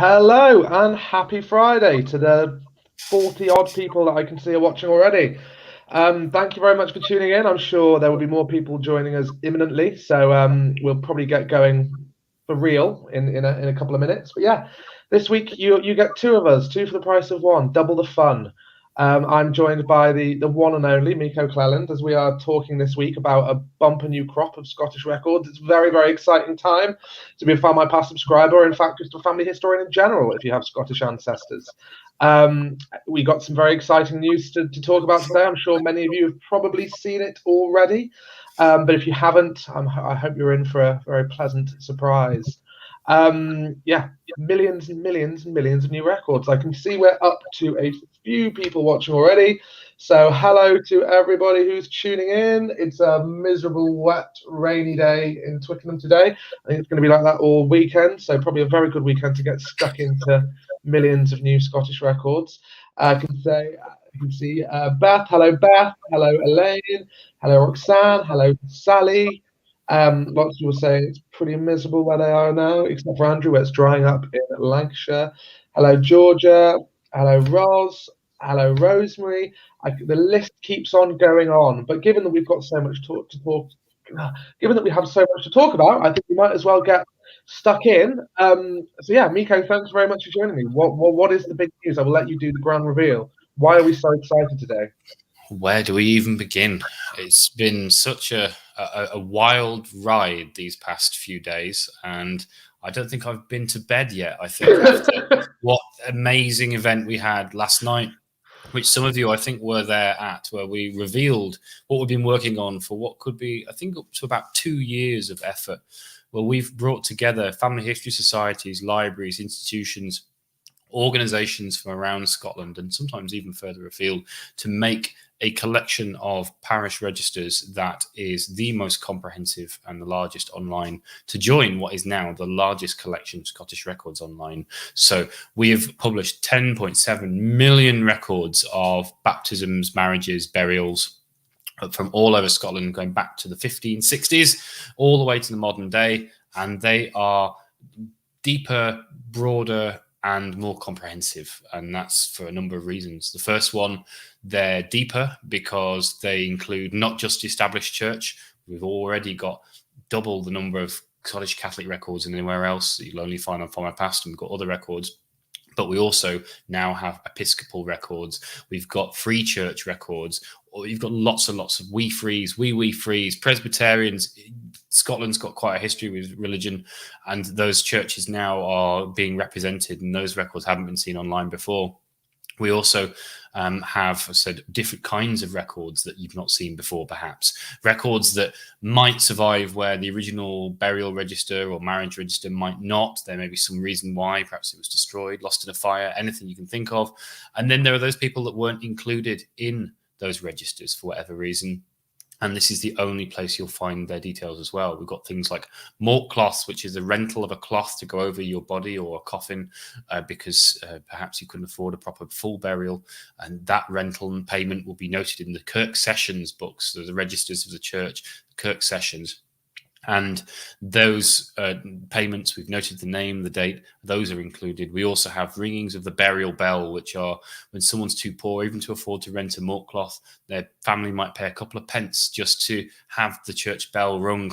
Hello and happy Friday to the 40 odd people that I can see are watching already. Thank you very much for tuning in. I'm sure there will be more people joining us imminently, so we'll probably get going for real in a couple of minutes. But yeah, this week you get two of us, two for the price of one, double the fun. I'm joined by the one and only Myko Cleland as we are talking this week about a bumper new crop of Scottish records. It's a very, very exciting time to be a Find My Past subscriber, or in fact, just a family historian in general if you have Scottish ancestors. We got some very exciting news to talk about today. I'm sure many of you have probably seen it already. But if you haven't, I hope you're in for a very pleasant surprise. Yeah, millions and millions and millions of new records. I can see we're up to a few people watching already. So hello to everybody who's tuning in. It's a miserable, wet, rainy day in Twickenham today. I think it's going to be like that all weekend. So probably a very good weekend to get stuck into millions of new Scottish records. I can see Beth. Hello, Beth. Hello, Elaine. Hello, Roxanne. Hello, Sally. Lots of people saying it's pretty miserable where they are now, except for Andrew, where it's drying up in Lancashire. Hello, Georgia. Hello, Ros. Hello, Rosemary. The list keeps on going on. But given that we've got so much given that we have so much to talk about, I think we might as well get stuck in. So yeah, Myko, thanks very much for joining me. What is the big news? I will let you do the grand reveal. Why are we so excited today? Where do we even begin? It's been such a wild ride these past few days, and I don't think I've been to bed yet. I think after what amazing event we had last night, which some of you I think were there at, where we revealed what we've been working on for what could be, I think, up to about 2 years of effort. Well, we've brought together family history societies, libraries, institutions, organisations from around Scotland and sometimes even further afield to make a collection of parish registers that is the most comprehensive and the largest online to join what is now the largest collection of Scottish records online. So we have published 10.7 million records of baptisms, marriages, burials from all over Scotland, going back to the 1560s, all the way to the modern day. And they are deeper, broader, and more comprehensive, and that's for a number of reasons. The first one, they're deeper because they include not just the established church. We've already got double the number of Scottish Catholic records than anywhere else that you'll only find on Find My Past, and we've got other records. But we also now have Episcopal records. We've got Free Church records. Or you've got lots and lots of wee frees, Presbyterians. Scotland's got quite a history with religion, and those churches now are being represented, and those records haven't been seen online before. We also have said different kinds of records that you've not seen before, perhaps. Records that might survive where the original burial register or marriage register might not. There may be some reason why. Perhaps it was destroyed, lost in a fire, anything you can think of. And then there are those people that weren't included in those registers for whatever reason. And this is the only place you'll find their details as well. We've got things like mort cloths, which is a rental of a cloth to go over your body or a coffin because perhaps you couldn't afford a proper full burial. And that rental and payment will be noted in the Kirk Sessions books, so the registers of the church, the Kirk Sessions. And those payments, we've noted the name, the date, those are included. We also have ringings of the burial bell, which are when someone's too poor even to afford to rent a mort cloth, their family might pay a couple of pence just to have the church bell rung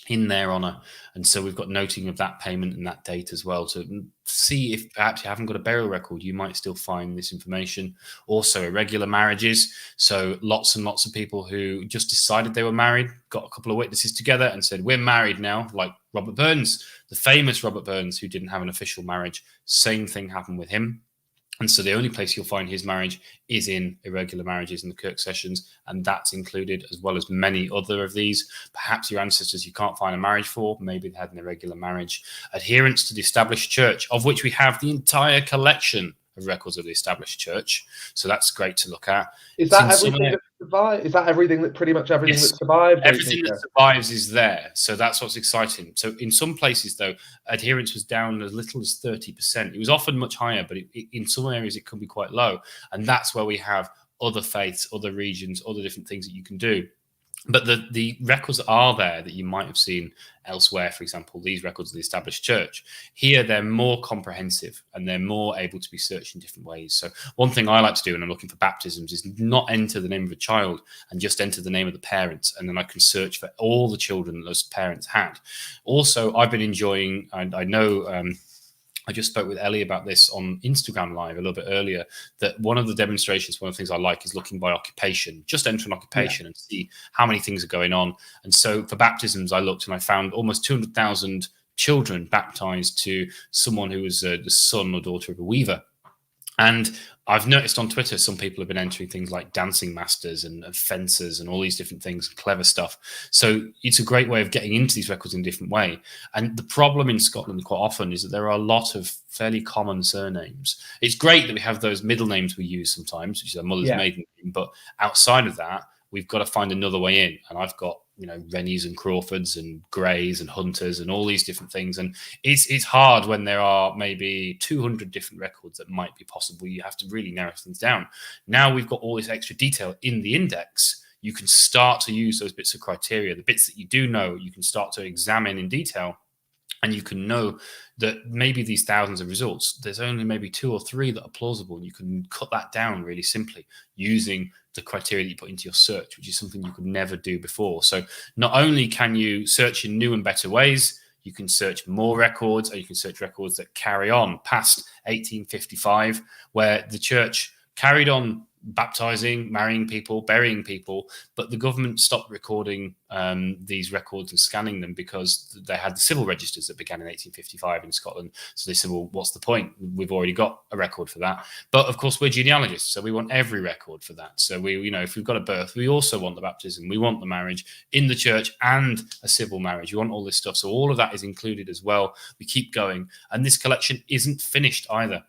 in their honour. And so we've got noting of that payment and that date as well to see if perhaps you haven't got a burial record, you might still find this information. Also irregular marriages, so lots and lots of people who just decided they were married, got a couple of witnesses together and said we're married now, like Robert Burns, the famous Robert Burns, who didn't have an official marriage. Same thing happened with him. And so the only place you'll find his marriage is in irregular marriages in the Kirk Sessions, and that's included, as well as many other of these. Perhaps your ancestors you can't find a marriage for, maybe they had an irregular marriage. Adherence to the established church, of which we have the entire collection of records of the established church. So that's great to look at. Is that everything that survived? Is that everything that pretty much everything that survived? Everything that survives is there. So that's what's exciting. So in some places, though, adherence was down as little as 30%. It was often much higher, but in some areas it could be quite low. And that's where we have other faiths, other regions, other different things that you can do. But the records are there that you might have seen elsewhere. For example, these records of the established church. Here, they're more comprehensive and they're more able to be searched in different ways. So one thing I like to do when I'm looking for baptisms is not enter the name of a child and just enter the name of the parents. And then I can search for all the children those parents had. Also, I've been enjoying, and I know I just spoke with Ellie about this on Instagram Live a little bit earlier, that one of the demonstrations, one of the things I like is looking by occupation. Just enter an occupation and see how many things are going on. And so for baptisms, I looked and I found almost 200,000 children baptized to someone who was the son or daughter of a weaver. And I've noticed on Twitter, some people have been entering things like dancing masters and fencers and all these different things, clever stuff. So it's a great way of getting into these records in a different way. And the problem in Scotland quite often is that there are a lot of fairly common surnames. It's great that we have those middle names we use sometimes, which is our mother's maiden name. But outside of that, we've got to find another way in. And I've got, Rennies and Crawfords and Greys and Hunters and all these different things. And it's hard when there are maybe 200 different records that might be possible. You have to really narrow things down. Now we've got all this extra detail in the index. You can start to use those bits of criteria, the bits that you do know, you can start to examine in detail. And you can know that maybe these thousands of results, there's only maybe 2 or 3 that are plausible. And you can cut that down really simply using the criteria that you put into your search, which is something you could never do before. So not only can you search in new and better ways, you can search more records, or you can search records that carry on past 1855, where the church carried on baptizing, marrying people, burying people, but the government stopped recording these records and scanning them because they had the civil registers that began in 1855 in Scotland. So they said, well, what's the point? We've already got a record for that. But of course, we're genealogists, so we want every record for that. So we, if we've got a birth, we also want the baptism, we want the marriage in the church and a civil marriage. We want all this stuff. So all of that is included as well. We keep going. And this collection isn't finished either.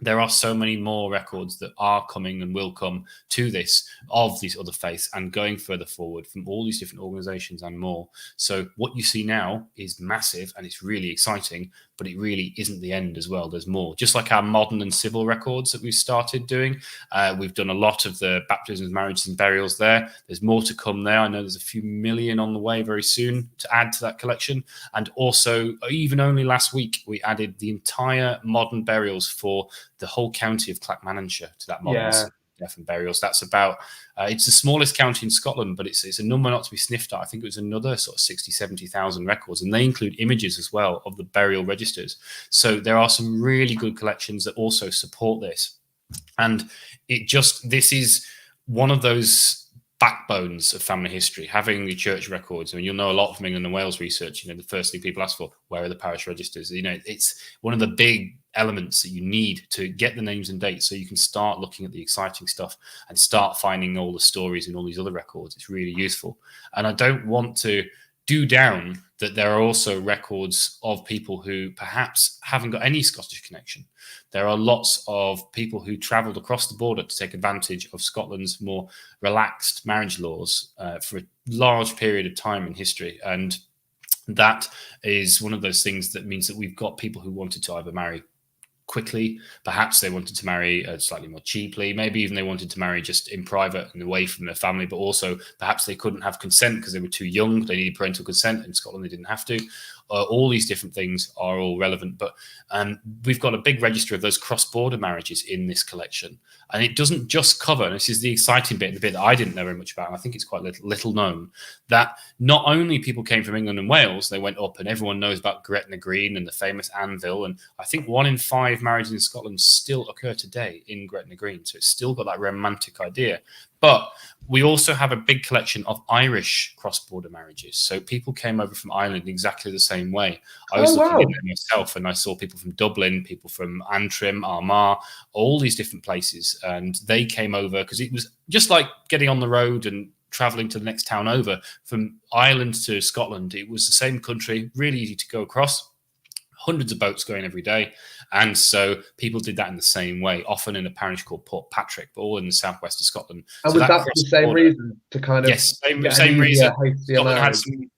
There are so many more records that are coming and will come to this of these other faiths and going further forward from all these different organizations and more. So what you see now is massive and it's really exciting, but it really isn't the end as well. There's more. Just like our modern and civil records that we've started doing. We've done a lot of the baptisms, marriages and burials there. There's more to come there. I know there's a few million on the way very soon to add to that collection. And also, even only last week, we added the entire modern burials for the whole county of Clackmannanshire to that modern death and burials. That's about, it's the smallest county in Scotland, but it's a number not to be sniffed at. I think it was another sort of 60, 70,000 records, and they include images as well of the burial registers. So there are some really good collections that also support this. And this is one of those backbones of family history, having the church records. I mean, you'll know a lot from England and Wales research. The first thing people ask for, where are the parish registers? It's one of the big elements that you need to get the names and dates so you can start looking at the exciting stuff and start finding all the stories in all these other records. It's really useful. And I don't want to do down that there are also records of people who perhaps haven't got any Scottish connection. There are lots of people who travelled across the border to take advantage of Scotland's more relaxed marriage laws for a large period of time in history. And that is one of those things that means that we've got people who wanted to either marry quickly, perhaps they wanted to marry slightly more cheaply, maybe even they wanted to marry just in private and away from their family, but also perhaps they couldn't have consent because they were too young, they needed parental consent. In Scotland they didn't have to. All these different things are all relevant, but we've got a big register of those cross-border marriages in this collection, and it doesn't just cover, and this is the exciting bit, the bit that I didn't know very much about, and I think it's quite little known, that not only people came from England and Wales, they went up, and everyone knows about Gretna Green and the famous anvil, and I think 1 in 5 marriages in Scotland still occur today in Gretna Green, so it's still got that romantic idea. But we also have a big collection of Irish cross-border marriages. So people came over from Ireland in exactly the same way. I was looking at them myself, and I saw people from Dublin, people from Antrim, Armagh, all these different places. And they came over because it was just like getting on the road and traveling to the next town over. From Ireland to Scotland, it was the same country, really easy to go across. Hundreds of boats going every day. And so people did that in the same way, often in a parish called Port Patrick, but all in the southwest of Scotland. And so was that for the same reason to kind of... Yes, same reason. Scotland had some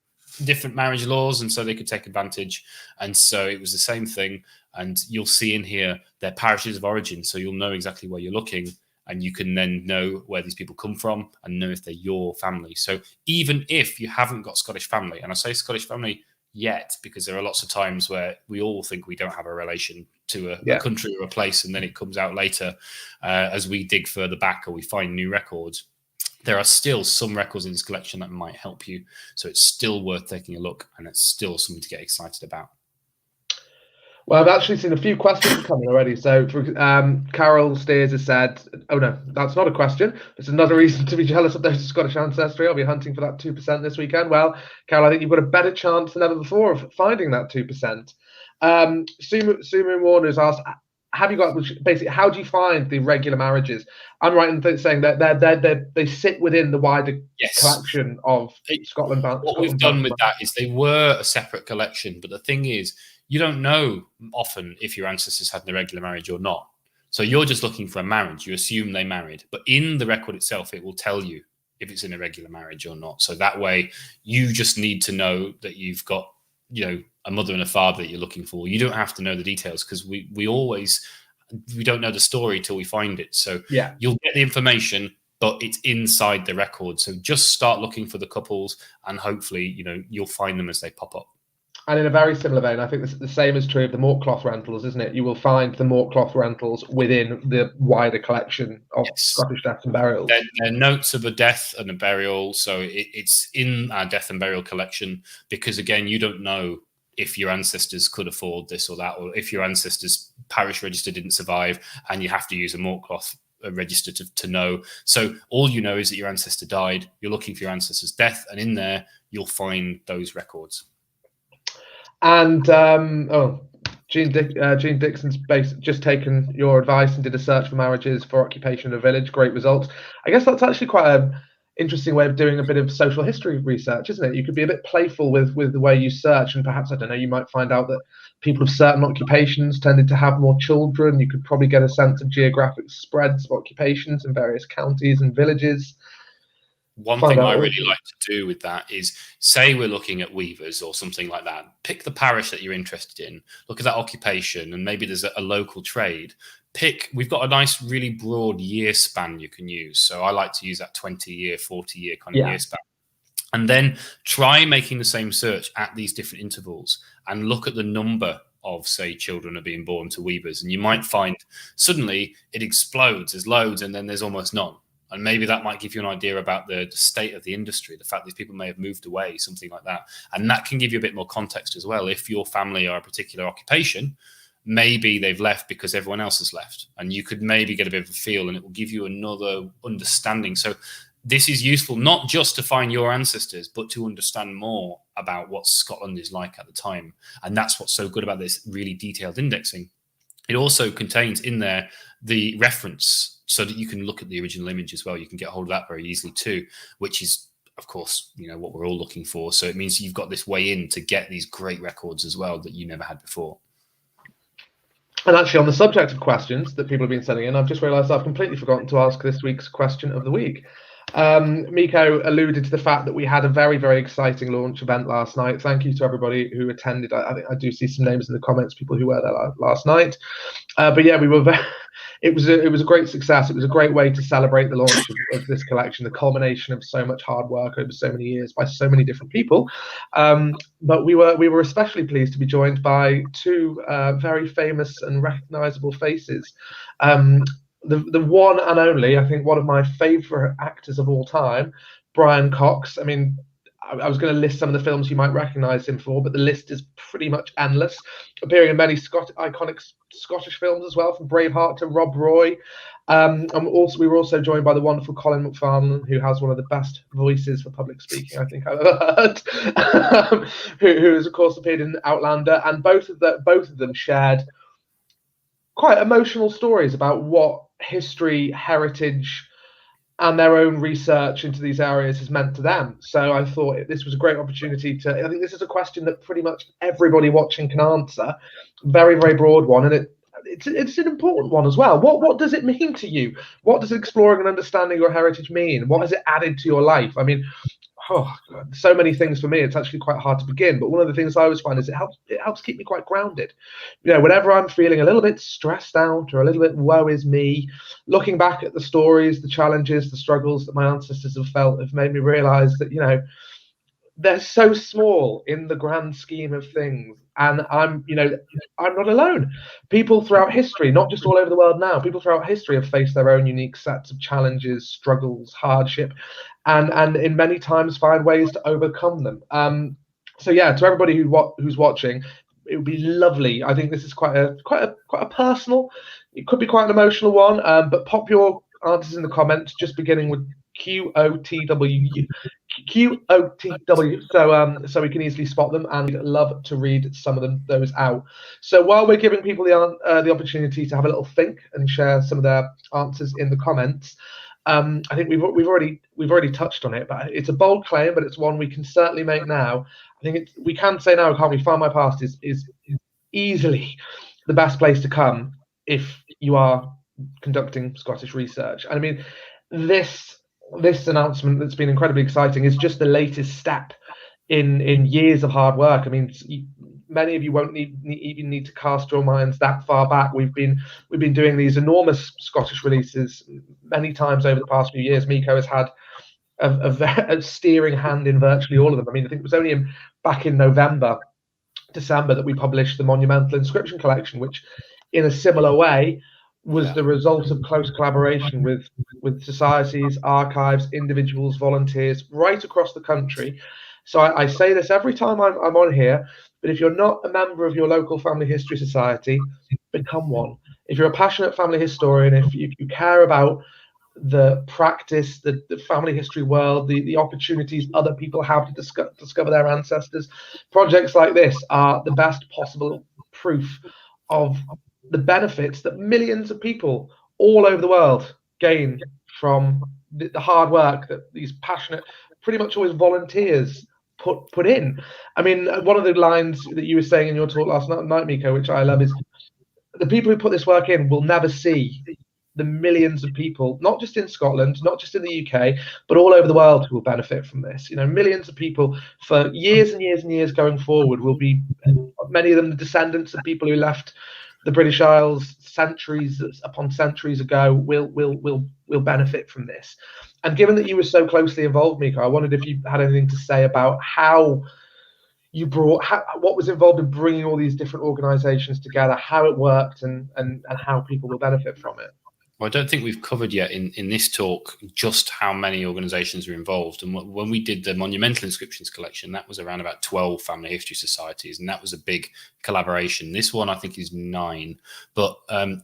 different marriage laws, and so they could take advantage. And so it was the same thing. And you'll see in here their parishes of origin, so you'll know exactly where you're looking. and you can then know where these people come from and know if they're your family. So even if you haven't got Scottish family, and I say Scottish family yet because there are lots of times where we all think we don't have a relation to a country or a place, and then it comes out later as we dig further back or we find new records. There are still some records in this collection that might help you. So it's still worth taking a look, and it's still something to get excited about. Well, I've actually seen a few questions coming already. So, Carol Steers has said, oh no, that's not a question. It's another reason to be jealous of those Scottish ancestry. I'll be hunting for that 2% this weekend. Well, Carol, I think you've got a better chance than ever before of finding that 2%. Sumu Warner's asked, have you got, basically, how do you find the regular marriages? I'm right in saying that they sit within the wider collection of Scotland. What we've done with that is they were a separate collection, but the thing is, you don't know often if your ancestors had an irregular marriage or not. So you're just looking for a marriage. You assume they married. But in the record itself, it will tell you if it's an irregular marriage or not. So that way, you just need to know that you've got, a mother and a father that you're looking for. You don't have to know the details, because we don't know the story till we find it. So you'll get the information, but it's inside the record. So just start looking for the couples, and hopefully, you'll find them as they pop up. And in a very similar vein, I think the same is true of the Mortcloth rentals, isn't it? You will find the Mortcloth rentals within the wider collection of Scottish deaths and burials. They're notes of a death and a burial, so it's in our death and burial collection, because, again, you don't know if your ancestors could afford this or that, or if your ancestors' parish register didn't survive and you have to use a Mortcloth register to know. So all you know is that your ancestor died. You're looking for your ancestor's death, and in there, you'll find those records. And Jean Dixon's just taken your advice and did a search for marriages for occupation in a village. Great results. I guess that's actually quite an interesting way of doing a bit of social history research, isn't it? You could be a bit playful with the way you search, and perhaps, I don't know, you might find out that people of certain occupations tended to have more children. You could probably get a sense of geographic spreads of occupations in various counties and villages. One thing I really like to do with that is, say we're looking at weavers or something like that, pick the parish that you're interested in, look at that occupation, and maybe there's a local trade. We've got a nice, really broad year span you can use. So I like to use that 20-year, 40-year kind of year span. And then try making the same search at these different intervals and look at the number of, say, children are being born to weavers. And you might find suddenly it explodes, there's loads, and then there's almost none. And maybe that might give you an idea about the state of the industry, the fact that people may have moved away, something like that. And that can give you a bit more context as well. If your family are a particular occupation, maybe they've left because everyone else has left. And you could maybe get a bit of a feel, and it will give you another understanding. So this is useful not just to find your ancestors, but to understand more about what Scotland is like at the time. And that's what's so good about this really detailed indexing. It also contains in there the reference, so that you can look at the original image as well. You can get hold of that very easily too, which is, of course, what we're all looking for. So it means you've got this way in to get these great records as well that you never had before. And actually, on the subject of questions that people have been sending in, I've just realised I've completely forgotten to ask this week's question of the week. Myko alluded to the fact that we had a very, very exciting launch event last night. Thank you to everybody who attended. I think I do see some names in the comments, people who were there last night. But yeah, we were it was a great success. It was a great way to celebrate the launch of this collection, the culmination of so much hard work over so many years by so many different people. But we were especially pleased to be joined by two very famous and recognisable faces. The one and only, I think, one of my favourite actors of all time, Brian Cox. I mean, I was going to list some of the films you might recognise him for, but the list is pretty much endless. Appearing in many iconic Scottish films as well, from Braveheart to Rob Roy. And we were also joined by the wonderful Colin McFarlane, who has one of the best voices for public speaking I think I've ever heard, who has, of course, appeared in Outlander. And both of them shared quite emotional stories about what history, heritage, and their own research into these areas has meant to them. So I thought this was a great opportunity I think this is a question that pretty much everybody watching can answer. Very, very broad one, and it's an important one as well. What does it mean to you? What does exploring and understanding your heritage mean? What has it added to your life? I mean, oh God, so many things for me. It's actually quite hard to begin. But one of the things I always find is it helps keep me quite grounded. Whenever I'm feeling a little bit stressed out or a little bit woe is me, looking back at the stories, the challenges, the struggles that my ancestors have felt have made me realise that they're so small in the grand scheme of things, and I'm not alone. People throughout history, not just all over the world now, people throughout history have faced their own unique sets of challenges, struggles, hardship, and in many times find ways to overcome them. So yeah, to everybody who's watching, it would be lovely. I think this is quite a personal, it could be quite an emotional one, but pop your answers in the comments, just beginning with QOTW. QOTW, so we can easily spot them, and we'd love to read some of those out. So while we're giving people the opportunity to have a little think and share some of their answers in the comments, I think we've already touched on it, but it's a bold claim, but it's one we can certainly make now. I think we can say now, can't we? Find My Past is easily the best place to come if you are conducting Scottish research. And I mean, this announcement that's been incredibly exciting is just the latest step in years of hard work. I mean, many of you won't even need to cast your minds that far back. We've been doing these enormous Scottish releases many times over the past few years. Myko has had a steering hand in virtually all of them. I mean, I think it was only back in December that we published the Monumental Inscription Collection, which in a similar way was the result of close collaboration with societies, archives, individuals, volunteers right across the country. So I say this every time I'm on here, but if you're not a member of your local family history society, become one. If you're a passionate family historian, if you care about the practice, the family history world, the opportunities other people have to discover their ancestors, projects like this are the best possible proof of the benefits that millions of people all over the world gain from the hard work that these passionate, pretty much always volunteers put in. I mean, one of the lines that you were saying in your talk last night, Myko, which I love, is the people who put this work in will never see the millions of people, not just in Scotland, not just in the UK, but all over the world, who will benefit from this. Millions of people for years and years and years going forward will be, many of them, the descendants of people who left the British Isles centuries upon centuries ago will benefit from this. And given that you were so closely involved, Myko, I wondered if you had anything to say about how you what was involved in bringing all these different organizations together, how it worked, and how people will benefit from it. Well, I don't think we've covered yet in this talk just how many organisations are involved. And when we did the Monumental Inscriptions collection, that was around about 12 family history societies, and that was a big collaboration. This one, I think, is 9. But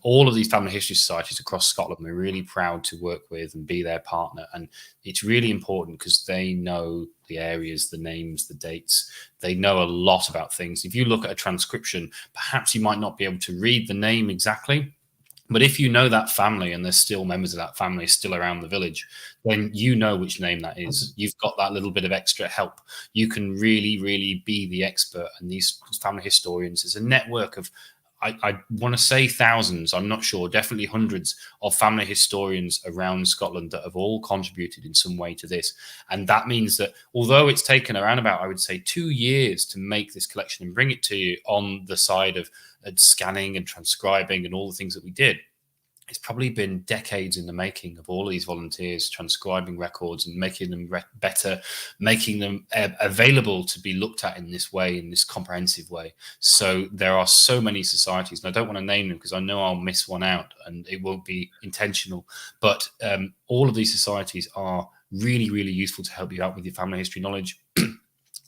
all of these family history societies across Scotland, we're really proud to work with and be their partner. And it's really important because they know the areas, the names, the dates. They know a lot about things. If you look at a transcription, perhaps you might not be able to read the name exactly, but if you know that family and there's still members of that family still around the village, then you know which name that is. You've got that little bit of extra help. You can really, really be the expert. And these family historians, there's a network of, I want to say thousands, I'm not sure, definitely hundreds of family historians around Scotland that have all contributed in some way to this. And that means that although it's taken around about, I would say, 2 years to make this collection and bring it to you on the side of scanning and transcribing and all the things that we did, it's probably been decades in the making of all of these volunteers transcribing records and making them better, making them available to be looked at in this way, in this comprehensive way. So there are so many societies, and I don't want to name them because I know I'll miss one out and it won't be intentional. But all of these societies are really, really useful to help you out with your family history knowledge.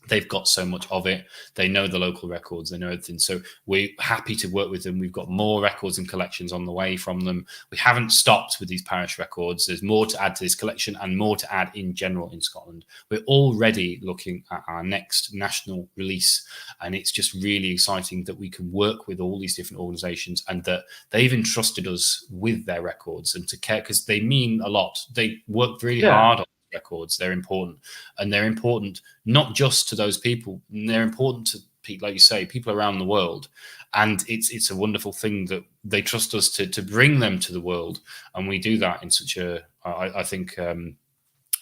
They've got so much of it. They know the local records. They know everything. So we're happy to work with them. We've got more records and collections on the way from them. We haven't stopped with these parish records. There's more to add to this collection and more to add in general in Scotland. We're already looking at our next national release. And it's just really exciting that we can work with all these different organizations and that they've entrusted us with their records and to care because they mean a lot. They work really hard on records. They're important, and they're important not just to those people, they're important to people, like you say, people around the world. And it's a wonderful thing that they trust us to bring them to the world, and we do that in such a I think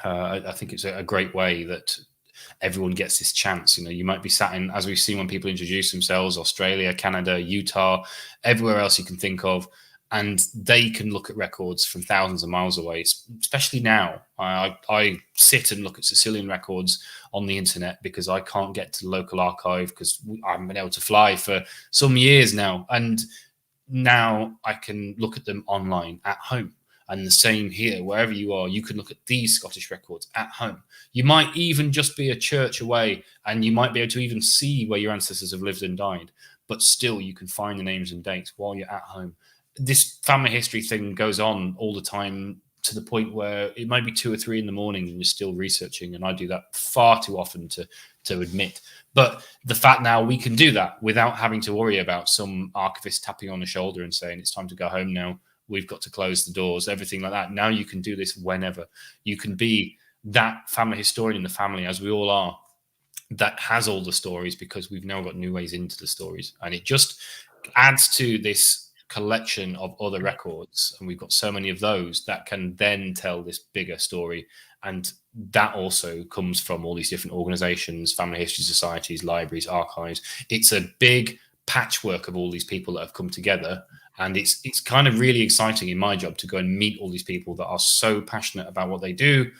I think it's a great way that everyone gets this chance. You might be sat in, as we've seen when people introduce themselves, Australia, Canada, Utah, everywhere else you can think of, and they can look at records from thousands of miles away, especially now. I sit and look at Sicilian records on the internet because I can't get to the local archive because I haven't been able to fly for some years now. And now I can look at them online at home. And the same here, wherever you are, you can look at these Scottish records at home. You might even just be a church away, and you might be able to even see where your ancestors have lived and died. But still, you can find the names and dates while you're at home. This family history thing goes on all the time, to the point where it might be 2 or 3 in the morning and you're still researching. And I do that far too often to admit. But the fact now we can do that without having to worry about some archivist tapping on the shoulder and saying, it's time to go home now. We've got to close the doors, everything like that. Now you can do this whenever. You can be that family historian in the family, as we all are, that has all the stories, because we've now got new ways into the stories. And it just adds to this collection of other records, and we've got so many of those that can then tell this bigger story. And that also comes from all these different organizations, family history societies, libraries, archives. It's a big patchwork of all these people that have come together, and it's kind of really exciting in my job to go and meet all these people that are so passionate about what they do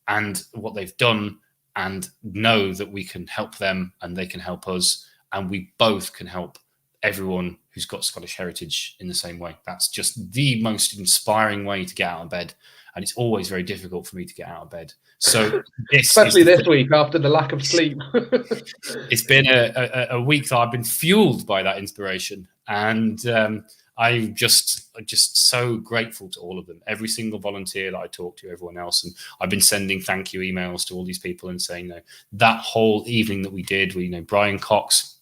and what they've done, and know that we can help them and they can help us, and we both can help everyone who's got Scottish heritage in the same way. That's just the most inspiring way to get out of bed. And it's always very difficult for me to get out of bed. So especially this week after the lack of sleep. It's been a week that I've been fueled by that inspiration. And I'm just so grateful to all of them, every single volunteer that I talk to, everyone else. And I've been sending thank you emails to all these people and saying, that whole evening that we did, Brian Cox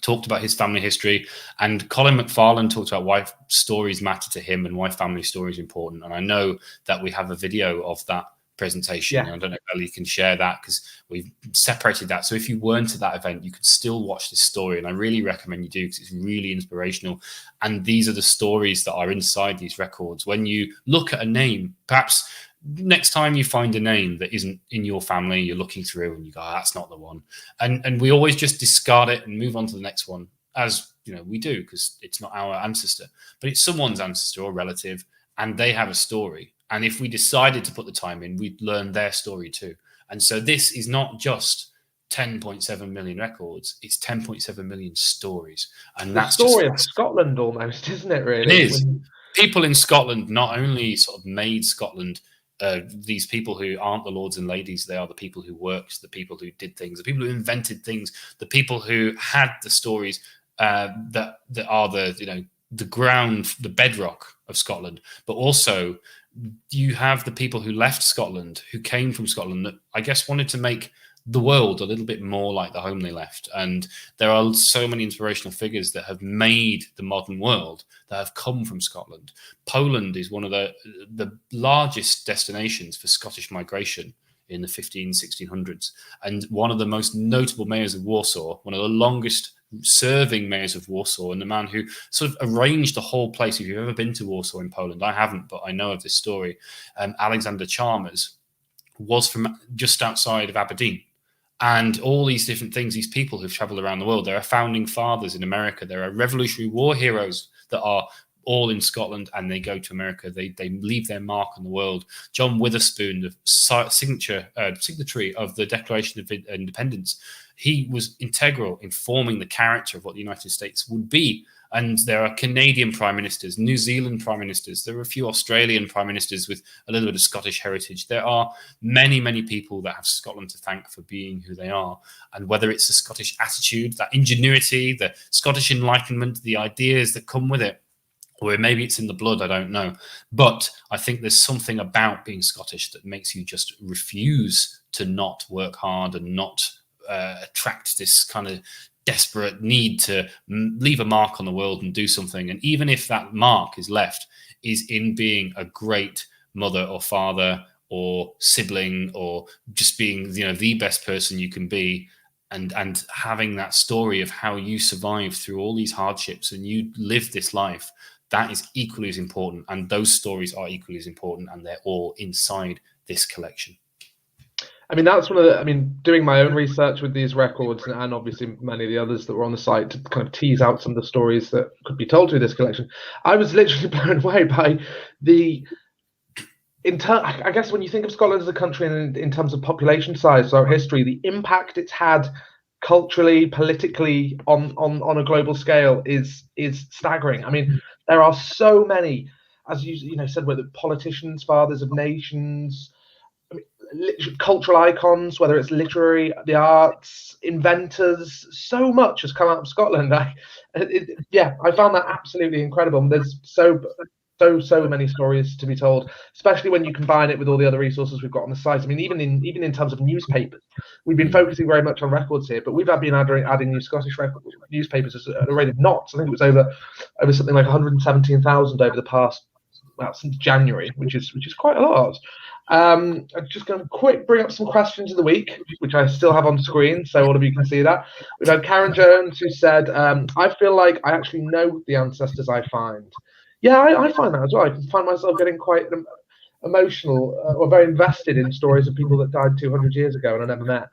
talked about his family history, and Colin McFarlane talked about why stories matter to him and why family story is important. And I know that we have a video of that presentation. Yeah. I don't know if Ellie can share that, because we've separated that. So if you weren't at that event, you could still watch this story. And I really recommend you do, because it's really inspirational. And these are the stories that are inside these records. When you look at a name, perhaps next time you find a name that isn't in your family, you're looking through and you go, that's not the one. And we always just discard it and move on to the next one, as we do, because it's not our ancestor, but it's someone's ancestor or relative, and they have a story. And if we decided to put the time in, we'd learn their story too. And so this is not just 10.7 million records, it's 10.7 million stories. And that's the story of Scotland almost, isn't it, really? It is. People in Scotland not only sort of made Scotland, these people who aren't the lords and ladies, they are the people who worked, the people who did things, the people who invented things, the people who had the stories that are the ground, the bedrock of Scotland. But also you have the people who left Scotland, who came from Scotland, that I guess wanted to make the world a little bit more like the home they left. And there are so many inspirational figures that have made the modern world that have come from Scotland. Poland is one of the largest destinations for Scottish migration in the 1600s. And one of the most notable mayors of Warsaw, one of the longest serving mayors of Warsaw, and the man who sort of arranged the whole place. If you've ever been to Warsaw in Poland, I haven't, but I know of this story. Alexander Chalmers was from just outside of Aberdeen. And all these different things, these people who've traveled around the world. There are founding fathers in America. There are Revolutionary War heroes that are all in Scotland, and they go to America. They leave their mark on the world. John Witherspoon, the signatory of the Declaration of Independence, he was integral in forming the character of what the United States would be. And there are Canadian prime ministers, New Zealand prime ministers. There are a few Australian prime ministers with a little bit of Scottish heritage. There are many, many people that have Scotland to thank for being who they are. And whether it's the Scottish attitude, that ingenuity, the Scottish Enlightenment, the ideas that come with it, or maybe it's in the blood, I don't know. But I think there's something about being Scottish that makes you just refuse to not work hard and not attract this kind of desperate need to leave a mark on the world and do something. And even if that mark is left is in being a great mother or father or sibling, or just being the best person you can be, and having that story of how you survived through all these hardships and you lived this life, that is equally as important. And those stories are equally as important, and they're all inside this collection. I mean, that's one of the, I mean, doing my own research with these records and obviously many of the others that were on the site to kind of tease out some of the stories that could be told through this collection. I was literally blown away by the, I guess when you think of Scotland as a country in terms of population size or history, the impact it's had culturally, politically on a global scale is staggering. I mean, there are so many, as you know said, whether politicians, fathers of nations, cultural icons, whether it's literary, the arts, inventors, so much has come out of Scotland. I found that absolutely incredible. There's so many stories to be told, especially when you combine it with all the other resources we've got on the site. I mean, even in terms of newspapers, we've been focusing very much on records here, but we've been adding new Scottish newspapers at a rate of knots. I think it was over something like 117,000 over the past, well, since January, which is quite a lot. I'm just going to bring up some questions of the week, which I still have on screen, so all of you can see that. We've had Karen Jones, who said, I feel like I actually know the ancestors I find. Yeah, I find that as well. I can find myself getting quite emotional or very invested in stories of people that died 200 years ago and I never met.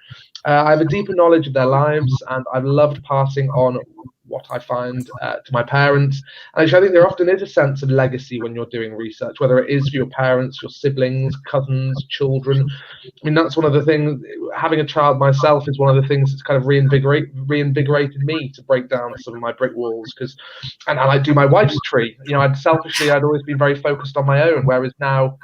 I have a deeper knowledge of their lives, and I've loved passing on what I find to my parents. And actually, I think there often is a sense of legacy when you're doing research, whether it is for your parents, your siblings, cousins, children. I mean, that's one of the things. Having a child myself is one of the things that's kind of reinvigorated me to break down some of my brick walls. And I do my wife's tree. You know, I'd always been very focused on my own, whereas now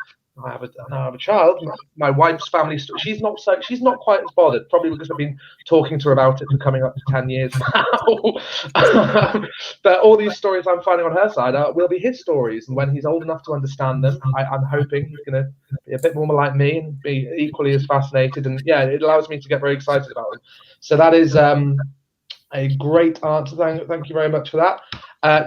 I have a child. My wife's family. She's not quite as bothered. Probably because I've been talking to her about it for coming up to 10 years now. But all these stories I'm finding on her side will be his stories, and when he's old enough to understand them, I'm hoping he's going to be a bit more like me and be equally as fascinated. And yeah, it allows me to get very excited about them. So that is a great answer. Thank you very much for that.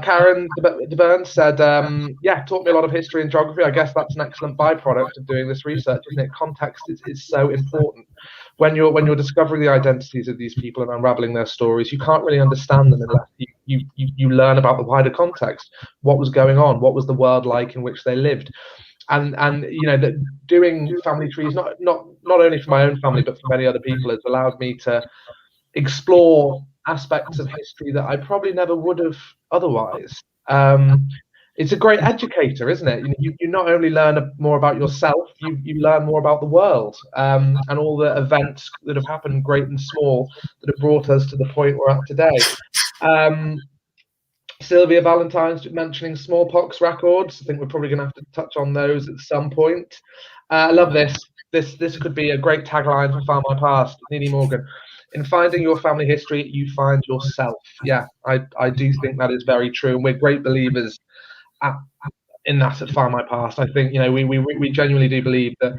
Karen DeBurn said, taught me a lot of history and geography. I guess that's an excellent byproduct of doing this research, isn't it? Context is so important. When you're discovering the identities of these people and unraveling their stories, you can't really understand them unless you learn about the wider context. What was going on? What was the world like in which they lived? And you know, that doing family trees, not only for my own family but for many other people, has allowed me to explore aspects of history that I probably never would have otherwise. It's a great educator, isn't it? You not only learn more about yourself, you learn more about the world, and all the events that have happened, great and small, that have brought us to the point we're at today. Sylvia Valentine's mentioning smallpox records. I think we're probably going to have to touch on those at some point. I love this. This could be a great tagline for Find My Past. Nini Morgan. In finding your family history, you find yourself. Yeah, I do think that is very true, and we're great believers in that at Find My Past. I think, you know, we genuinely do believe that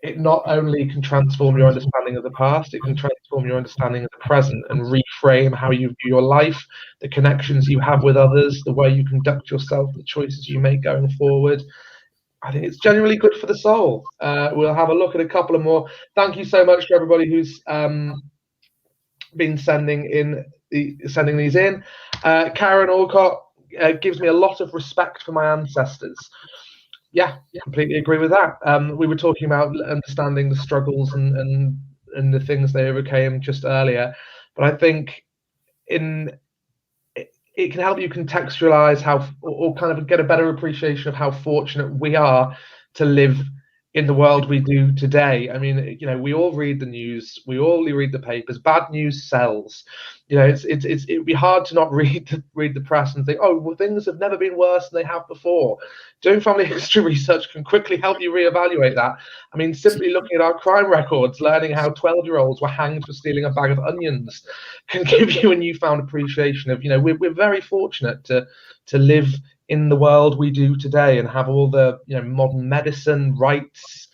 it not only can transform your understanding of the past, it can transform your understanding of the present and reframe how you view your life, the connections you have with others, the way you conduct yourself, the choices you make going forward. I think it's genuinely good for the soul. We'll have a look at a couple of more. Thank you so much to everybody who's been sending these in. Karen Alcott gives me a lot of respect for my ancestors. Yeah, completely agree with that. We were talking about understanding the struggles and the things they overcame just earlier, but I think it can help you contextualize how, or kind of get a better appreciation of how fortunate we are to live in the world we do today. I mean, you know, we all read the news, we all read the papers. Bad news sells. You know, it'd be hard to not read the press and think, oh, well, things have never been worse than they have before. Doing family history research can quickly help you reevaluate that. I mean, simply looking at our crime records, learning how 12-year-olds were hanged for stealing a bag of onions can give you a newfound appreciation of, you know, we're very fortunate to live in the world we do today and have all the, you know, modern medicine, rights,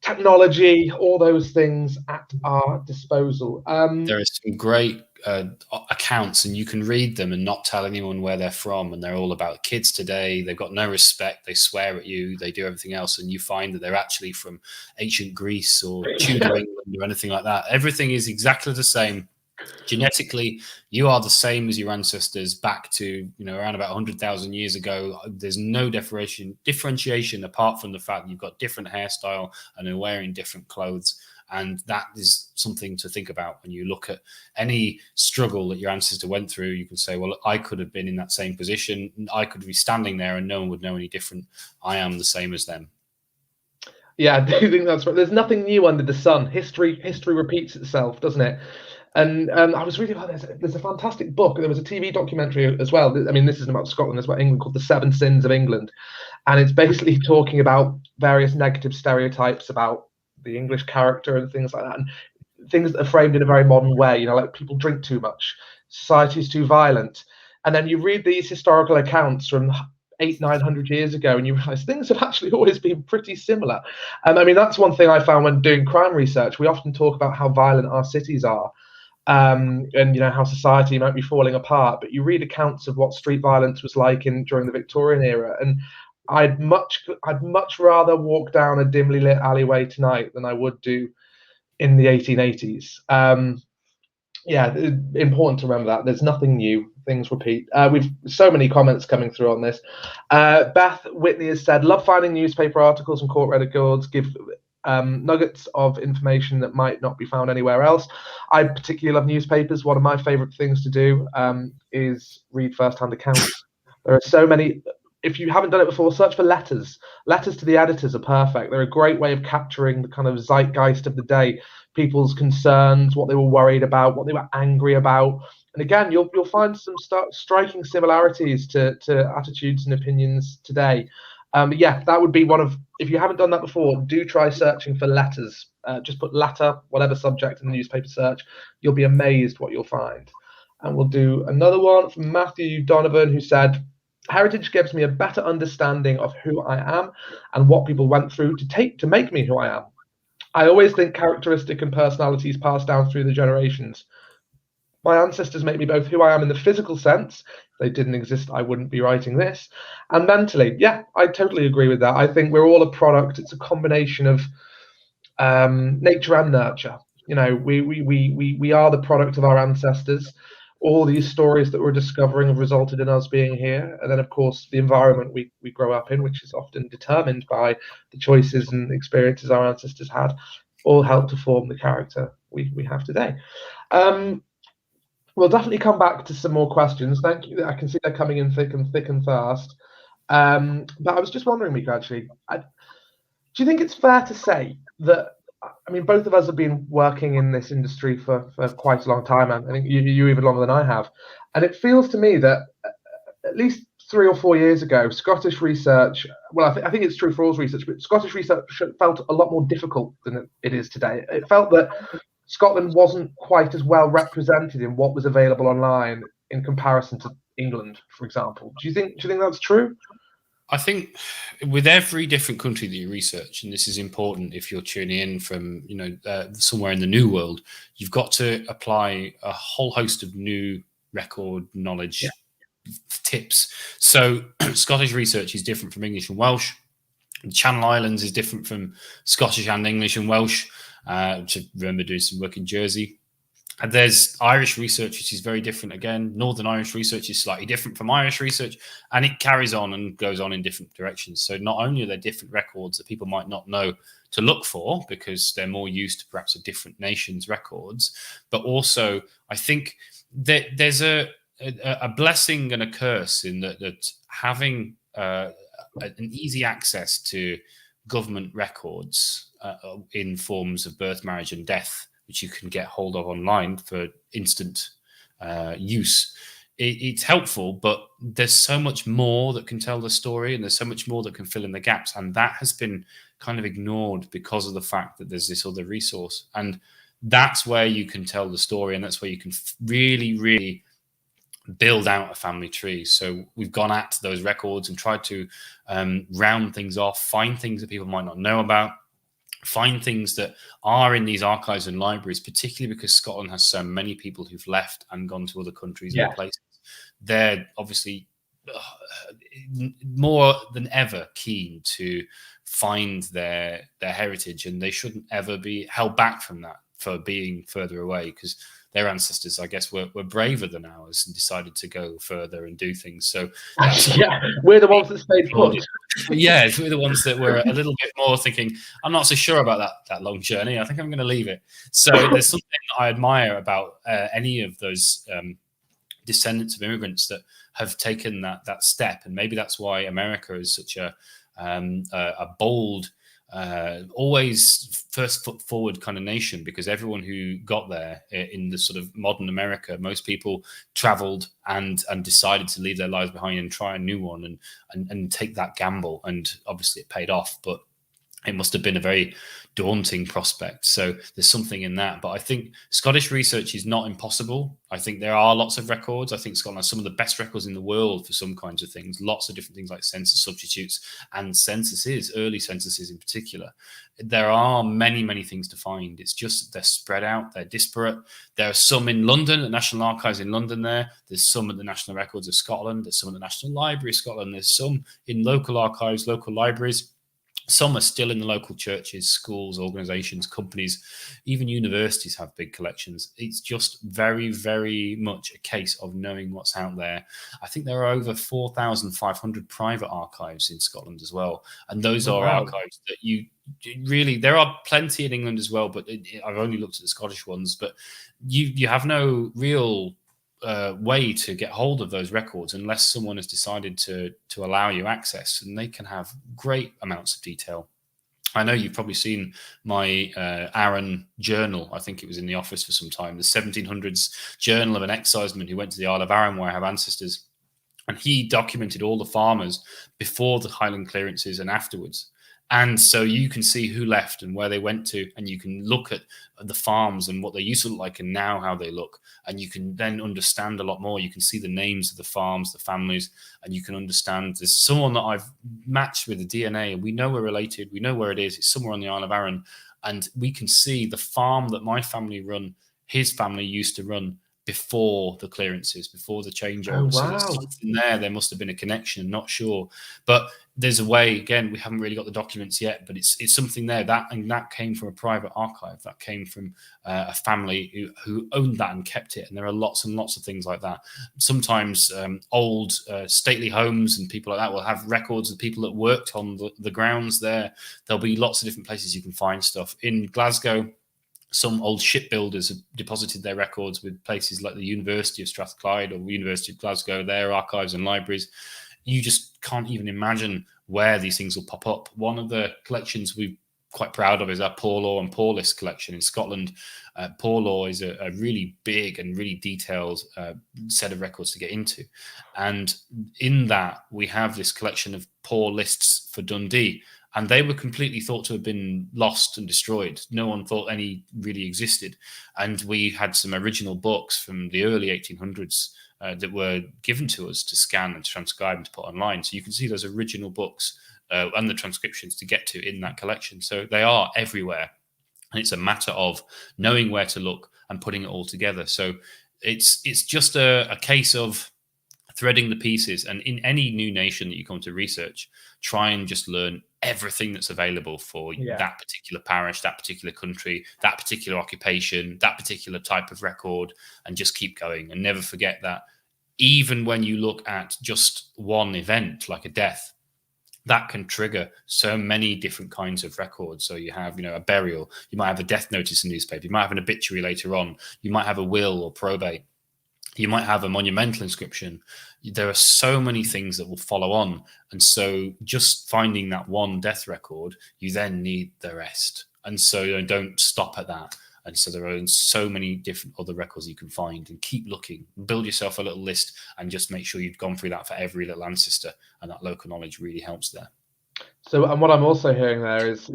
technology, all those things at our disposal. There are some great accounts, and you can read them and not tell anyone where they're from, and they're all about kids today. They've got no respect, they swear at you, they do everything else, and you find that they're actually from ancient Greece or Tudor England or anything like that. Everything is exactly the same Genetically, you are the same as your ancestors back to, around about 100,000 years ago. There's no differentiation apart from the fact that you've got different hairstyle and are wearing different clothes. And that is something to think about when you look at any struggle that your ancestor went through. You can say, well, I could have been in that same position. I could be standing there and no one would know any different. I am the same as them. Yeah, I do think that's right. There's nothing new under the sun. History repeats itself, doesn't it? And I was reading about there's a fantastic book. There was a TV documentary as well. I mean, this isn't about Scotland, it's about England, called The Seven Sins of England. And it's basically talking about various negative stereotypes about the English character and things like that. And things that are framed in a very modern way, like people drink too much, society's too violent. And then you read these historical accounts from 800-900 years ago, and you realize things have actually always been pretty similar. I mean, that's one thing I found when doing crime research. We often talk about how violent our cities are, and how society might be falling apart. But you read accounts of what street violence was like during the Victorian era, and I'd much rather walk down a dimly lit alleyway tonight than I would do in the 1880s. Yeah, important to remember that there's nothing new. Things repeat. We've so many comments coming through on this. Beth Whitney has said, love finding newspaper articles and court records, give nuggets of information that might not be found anywhere else. I particularly love newspapers. One of my favorite things to do is read first-hand accounts. There are so many. If you haven't done it before, search for letters. Letters to the editors are perfect. They're a great way of capturing the kind of zeitgeist of the day, people's concerns, what they were worried about, what they were angry about. And again, you'll find some striking similarities to attitudes and opinions today. Yeah, that would be one of, if you haven't done that before, do try searching for letters. Just put letter, whatever subject in the newspaper search. You'll be amazed what you'll find. And we'll do another one from Matthew Donovan, who said, heritage gives me a better understanding of who I am and what people went through to make me who I am. I always think characteristic and personalities pass down through the generations. My ancestors make me both who I am in the physical sense. If they didn't exist, I wouldn't be writing this. And mentally, yeah, I totally agree with that. I think we're all a product. It's a combination of nature and nurture. We are the product of our ancestors. All these stories that we're discovering have resulted in us being here. And then, of course, the environment we grow up in, which is often determined by the choices and experiences our ancestors had, all help to form the character we have today. We'll definitely come back to some more questions. Thank you. I can see they're coming in thick and fast. But I was just wondering, Myko, actually, do you think it's fair to say that, I mean, both of us have been working in this industry for quite a long time, and I think you even longer than I have. And it feels to me that at least 3 or 4 years ago, Scottish research, well, I think it's true for all research, but Scottish research felt a lot more difficult than it is today. It felt that Scotland wasn't quite as well represented in what was available online in comparison to England, for example. Do you think that's true? I think with every different country that you research, and this is important if you're tuning in from somewhere in the new world, you've got to apply a whole host of new record knowledge tips. So Scottish research is different from English and Welsh. The Channel Islands is different from Scottish and English and Welsh, which I remember doing some work in Jersey. And there's Irish research, which is very different again. Northern Irish research is slightly different from Irish research, and it carries on and goes on in different directions. So not only are there different records that people might not know to look for because they're more used to perhaps a different nation's records, but also I think that there's a blessing and a curse in that having an easy access to government records in forms of birth, marriage, and death, which you can get hold of online for instant use. It's helpful, but there's so much more that can tell the story, and there's so much more that can fill in the gaps. And that has been kind of ignored because of the fact that there's this other resource. And that's where you can tell the story, and that's where you can really, really build out a family tree. So we've gone at those records and tried to round things off, find things that people might not know about, find things that are in these archives and libraries, particularly because Scotland has so many people who've left and gone to other countries and places. They're obviously more than ever keen to find their heritage, and they shouldn't ever be held back from that for being further away, because their ancestors, I guess, were braver than ours and decided to go further and do things. So yeah, we're the ones that stayed put. Yeah, we're the ones that were a little bit more thinking, I'm not so sure about that long journey. I think I'm going to leave it. So there's something that I admire about any of those descendants of immigrants that have taken that step, and maybe that's why America is such a bold, always first foot forward kind of nation, because everyone who got there in the sort of modern America, most people traveled and decided to leave their lives behind and try a new one and take that gamble, and obviously it paid off, but it must have been a very daunting prospect. So there's something in that. But I think Scottish research is not impossible. I think there are lots of records. I think Scotland has some of the best records in the world for some kinds of things, lots of different things like census substitutes and censuses, early censuses in particular. There are many, many things to find. It's just they're spread out, they're disparate. There are some in London, at National Archives in London there. There's some at the National Records of Scotland. There's some at the National Library of Scotland. There's some in local archives, local libraries. Some are still in the local churches, schools, organizations, companies, even universities have big collections. It's just very, very much a case of knowing what's out there. I think there are over 4,500 private archives in Scotland as well. And those are archives that you really, there are plenty in England as well, but I've only looked at the Scottish ones, but you have no real way to get hold of those records unless someone has decided to allow you access, and they can have great amounts of detail. I know you've probably seen my Arran journal. I think it was in the office for some time, the 1700s journal of an exciseman who went to the Isle of Arran, where I have ancestors, and he documented all the farmers before the Highland clearances and afterwards. And so you can see who left and where they went to, and you can look at the farms and what they used to look like and now how they look. And you can then understand a lot more. You can see the names of the farms, the families, and you can understand there's someone that I've matched with the DNA, and we know we're related. We know where it is. It's somewhere on the Isle of Arran. And we can see the farm that my family run, his family used to run before the clearances, before the changeover. Oh, wow. So there's something there must have been a connection, not sure. But there's a way, again, we haven't really got the documents yet, but it's something there. That came from a private archive. That came from a family who owned that and kept it. And there are lots and lots of things like that. Sometimes old stately homes and people like that will have records of people that worked on the grounds there. There'll be lots of different places you can find stuff. In Glasgow, some old shipbuilders have deposited their records with places like the University of Strathclyde or the University of Glasgow, their archives and libraries. You just can't even imagine where these things will pop up. One of the collections we're quite proud of is our Poor Law and Poor List collection in Scotland. Poor Law is a really big and really detailed set of records to get into. And in that, we have this collection of poor lists for Dundee. And they were completely thought to have been lost and destroyed. No one thought any really existed. And we had some original books from the early 1800s that were given to us to scan and transcribe and to put online. So you can see those original books and the transcriptions to get to in that collection. So they are everywhere. And it's a matter of knowing where to look and putting it all together. So it's just a case of threading the pieces. And in any new nation that you come to research, try and just learn everything that's available for that particular parish, that particular country, that particular occupation, that particular type of record, and just keep going. And never forget that even when you look at just one event, like a death, that can trigger so many different kinds of records. So you have, a burial, you might have a death notice in the newspaper, you might have an obituary later on, you might have a will or probate, you might have a monumental inscription. There are so many things that will follow on. And so just finding that one death record, you then need the rest. And so don't stop at that. And so there are so many different other records you can find, and keep looking, build yourself a little list, and just make sure you've gone through that for every little ancestor. And that local knowledge really helps there. So, and what I'm also hearing there is,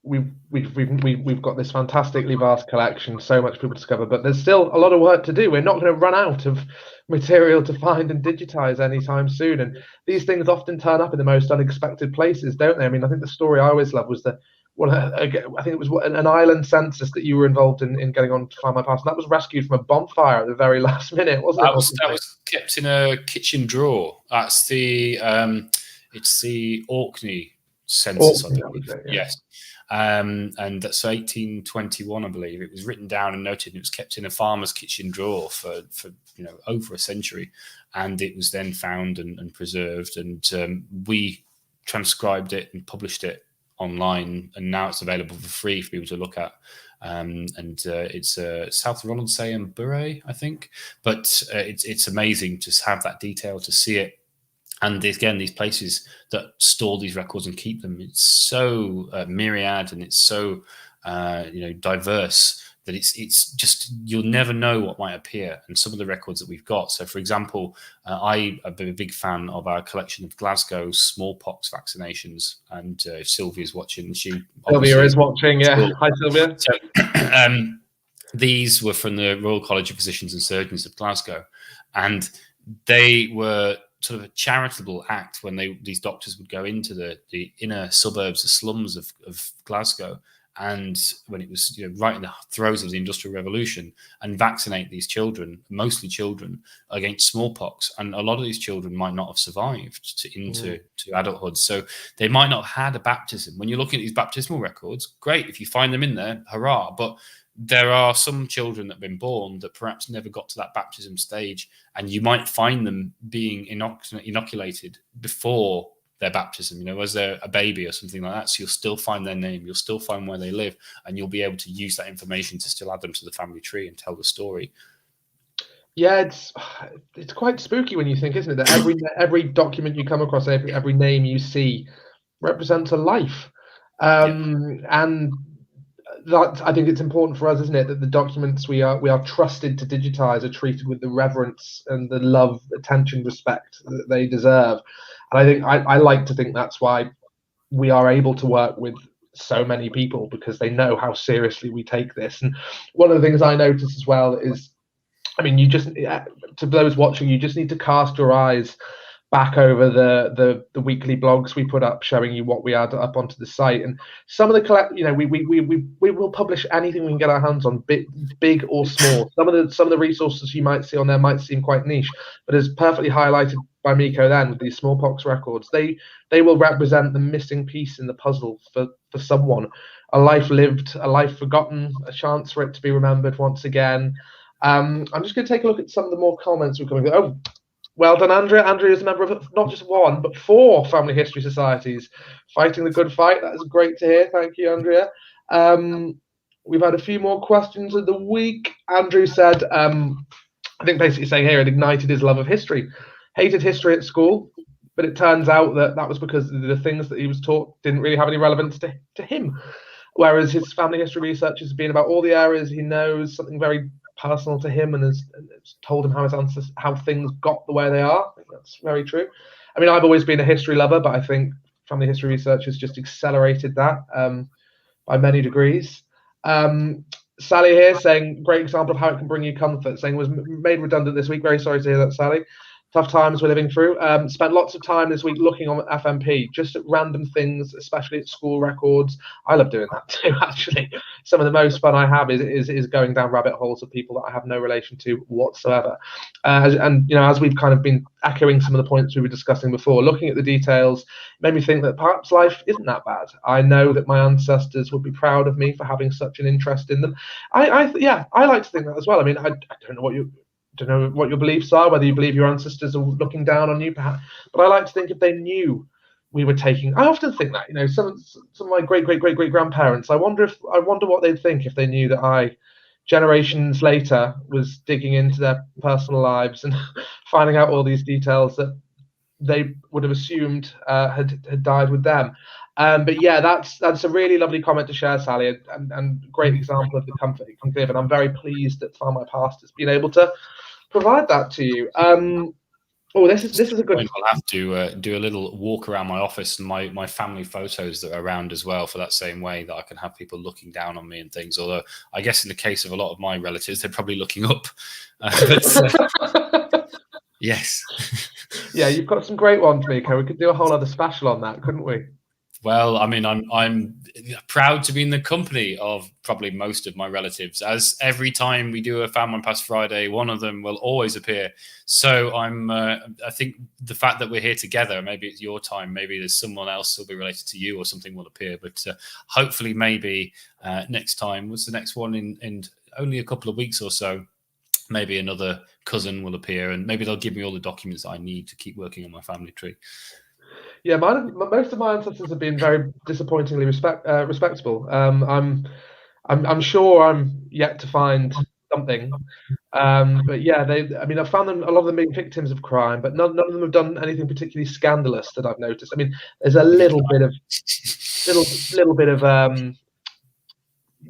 we've got this fantastically vast collection, so much people discover, but there's still a lot of work to do. We're not going to run out of material to find and digitize anytime soon. And these things often turn up in the most unexpected places, don't they? I mean, I think the story I always loved was I think it was an island census that you were involved in getting on to find my past. And that was rescued from a bonfire at the very last minute, wasn't it? That was kept in a kitchen drawer. That's it's the Orkney census, I Auction, believe. that was it, yeah. Yes. And that's 1821, I believe. It was written down and noted, and it was kept in a farmer's kitchen drawer for over a century. And it was then found and preserved. And we transcribed it and published it online, and now it's available for free for people to look at. It's South Ronaldsay and Bury, I think. But it's amazing to have that detail, to see it. And again, these places that store these records and keep them, it's so myriad, and it's so diverse that it's just, you'll never know what might appear. And some of the records that we've got. So, for example, I have been a big fan of our collection of Glasgow smallpox vaccinations. And if Sylvia's watching, Sylvia is watching. Yeah, hi Sylvia. So, these were from the Royal College of Physicians and Surgeons of Glasgow, and they were sort of a charitable act when these doctors would go into the inner suburbs, the slums of Glasgow, and when it was right in the throes of the Industrial Revolution, and vaccinate these children, mostly children, against smallpox. And a lot of these children might not have survived to adulthood, so they might not have had a baptism. When you're looking at these baptismal records, great, if you find them in there, hurrah. But there are some children that have been born that perhaps never got to that baptism stage, and you might find them being inoculated before their baptism, as they're a baby or something like that. So you'll still find their name, you'll still find where they live, and you'll be able to use that information to still add them to the family tree and tell the story. Yeah, it's quite spooky when you think, isn't it, that every document you come across, every name you see represents a life. And that, I think it's important for us, isn't it, that the documents we are trusted to digitize are treated with the reverence and the love, attention, respect that they deserve. And I think I like to think that's why we are able to work with so many people, because they know how seriously we take this. And one of the things I notice as well is, I mean, to those watching, you just need to cast your eyes back over the weekly blogs we put up, showing you what we add up onto the site. And some of the we will publish anything we can get our hands on, big or small. Some of the resources you might see on there might seem quite niche, but as perfectly highlighted by Myko then with these smallpox records, they will represent the missing piece in the puzzle for someone, a life lived, a life forgotten, a chance for it to be remembered once again. I'm just going to take a look at some of the more comments we're coming. Oh, well done, Andrea. Andrea is a member of not just one, but 4 family history societies, fighting the good fight. That is great to hear. Thank you, Andrea. We've had a few more questions of the week. Andrew said, I think basically saying here, it ignited his love of history. Hated history at school, but it turns out that was because the things that he was taught didn't really have any relevance to him. Whereas his family history research has been about all the areas he knows, something very personal to him, and has told him how things got the way they are. I think that's very true. I mean, I've always been a history lover, but I think family history research has just accelerated that by many degrees. Sally here saying, great example of how it can bring you comfort, saying was made redundant this week. Very sorry to hear that, Sally. Tough times we're living through. Spent lots of time this week looking on FMP, just at random things, especially at school records. I love doing that too, actually. Some of the most fun I have is going down rabbit holes of people that I have no relation to whatsoever. And as we've kind of been echoing some of the points we were discussing before, looking at the details made me think that perhaps life isn't that bad. I know that my ancestors would be proud of me for having such an interest in them. I like to think that as well. I mean, I don't know what your beliefs are, whether you believe your ancestors are looking down on you, perhaps. But I like to think if they knew we were taking. I often think that some of my great grandparents. I wonder what they'd think if they knew that I, generations later, was digging into their personal lives and finding out all these details that they would have assumed had died with them. But yeah, that's a really lovely comment to share, Sally, and great example of the comfort it can give. And I'm very pleased that Find My Past has been able to provide that to you. This is a good. I'll have to do a little walk around my office and my family photos that are around as well, for that same way that I can have people looking down on me and things. Although I guess in the case of a lot of my relatives, they're probably looking up. Yes. Yeah, you've got some great ones, Myko. We could do a whole other special on that, couldn't we? Well, I mean, I'm proud to be in the company of probably most of my relatives. As every time we do a Found One Past Friday, one of them will always appear. So I think the fact that we're here together, maybe it's your time, maybe there's someone else who'll be related to you or something will appear. But hopefully, maybe next time, what's the next one in only a couple of weeks or so? Maybe another cousin will appear, and maybe they'll give me all the documents that I need to keep working on my family tree. Yeah, most of my ancestors have been very disappointingly respectable. I'm sure I'm yet to find something. But yeah, I mean, I've found them, a lot of them being victims of crime, but none of them have done anything particularly scandalous that I've noticed. I mean, there's a little bit of